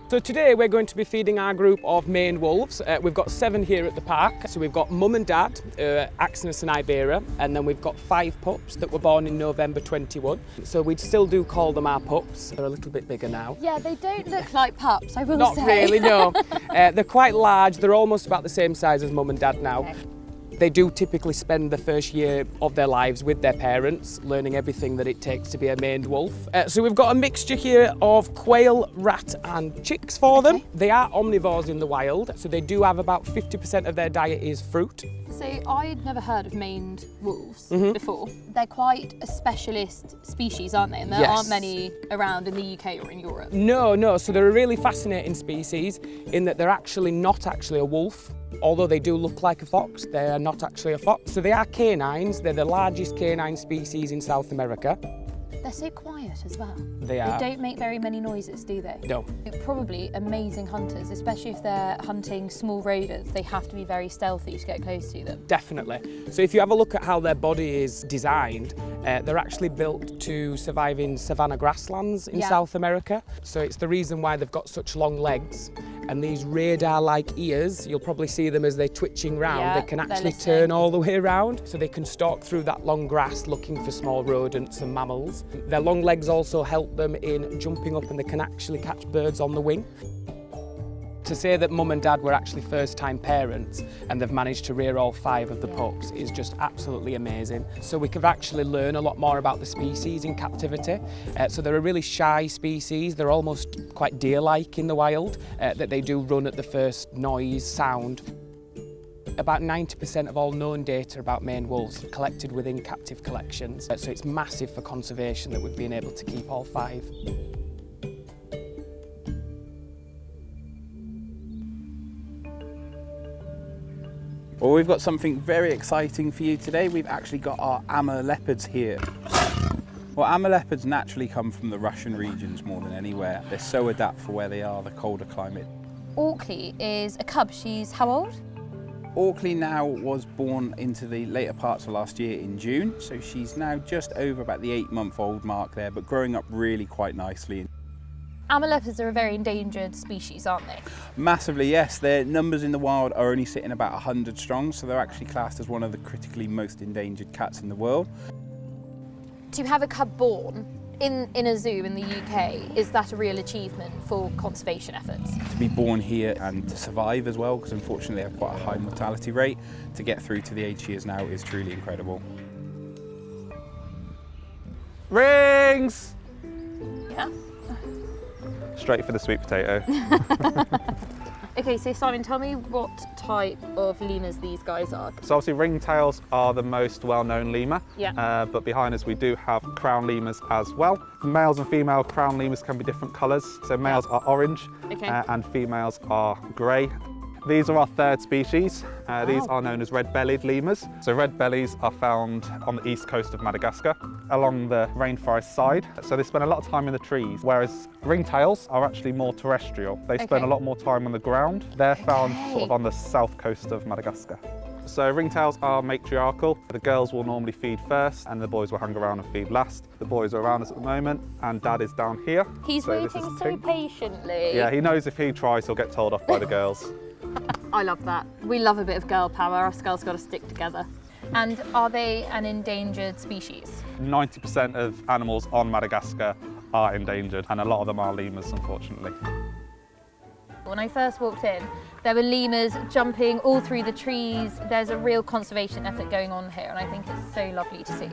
So today we're going to be feeding our group of maned wolves. We've got 7 here at the park. So we've got mum and dad, Axonus and Ibera, and then we've got 5 pups that were born in November 21. So we still do call them our pups. They're a little bit bigger now. Yeah, they don't look like pups, I will say. Not really, no. They're quite large. They're almost about the same size as mum and dad now. Okay. They do typically spend the first year of their lives with their parents, learning everything that it takes to be a maned wolf. So we've got a mixture here of quail, rat and chicks for them. They are omnivores in the wild, so they do have about 50% of their diet is fruit. So I'd never heard of maned wolves before. They're quite a specialist species, aren't they? And there aren't many around in the UK or in Europe. No. So they're a really fascinating species in that they're actually not a wolf. Although they do look like a fox, they are not actually a fox. So they are canines. They're the largest canine species in South America. They're so quiet as well. They are. They don't make very many noises, do they? No. Probably amazing hunters, especially if they're hunting small rodents. They have to be very stealthy to get close to them. Definitely. So if you have a look at how their body is designed, they're actually built to survive in savanna grasslands in South America. So it's the reason why they've got such long legs. And these radar-like ears, you'll probably see them as they're twitching round. They can actually turn all the way around, so they can stalk through that long grass looking for small rodents and mammals. Their long legs also help them in jumping up, and they can actually catch birds on the wing. To say that mum and dad were actually first-time parents and they've managed to rear all 5 of the pups is just absolutely amazing. So we could actually learn a lot more about the species in captivity. So they're a really shy species. They're almost quite deer-like in the wild, that they do run at the first noise, sound. About 90% of all known data about maned wolves are collected within captive collections. So it's massive for conservation that we've been able to keep all 5. Well, we've got something very exciting for you today. We've actually got our Amur leopards here. Well, Amur leopards naturally come from the Russian regions more than anywhere. They're so adapt for where they are, the colder climate. Orkley is a cub. She's how old? Orkley now was born into the later parts of last year in June, so she's now just over about the 8-month-old mark there, but growing up really quite nicely. Amur leopards are a very endangered species, aren't they? Massively, yes. Their numbers in the wild are only sitting about 100 strong, so they're actually classed as one of the critically most endangered cats in the world. To have a cub born in a zoo in the UK, is that a real achievement for conservation efforts? To be born here and to survive as well, because unfortunately they have quite a high mortality rate, to get through to the age she is now is truly incredible. Rings! Yeah. Straight for the sweet potato. Okay, so Simon, tell me what type of lemurs these guys are. So obviously ringtails are the most well-known lemur, but behind us we do have crown lemurs as well. Males and female crown lemurs can be different colours. So males are orange and females are grey. These are our 3rd species. These are known as red-bellied lemurs. So red bellies are found on the east coast of Madagascar, along the rainforest side. So they spend a lot of time in the trees, whereas ringtails are actually more terrestrial. They spend a lot more time on the ground. They're found sort of on the south coast of Madagascar. So ringtails are matriarchal. The girls will normally feed first and the boys will hang around and feed last. The boys are around us at the moment and Dad is down here. He's waiting so patiently. Yeah, he knows if he tries he'll get told off by the girls. I love that. We love a bit of girl power. Us girls got to stick together. And are they an endangered species? 90% of animals on Madagascar are endangered and a lot of them are lemurs, unfortunately. When I first walked in, there were lemurs jumping all through the trees. There's a real conservation effort going on here and I think it's so lovely to see.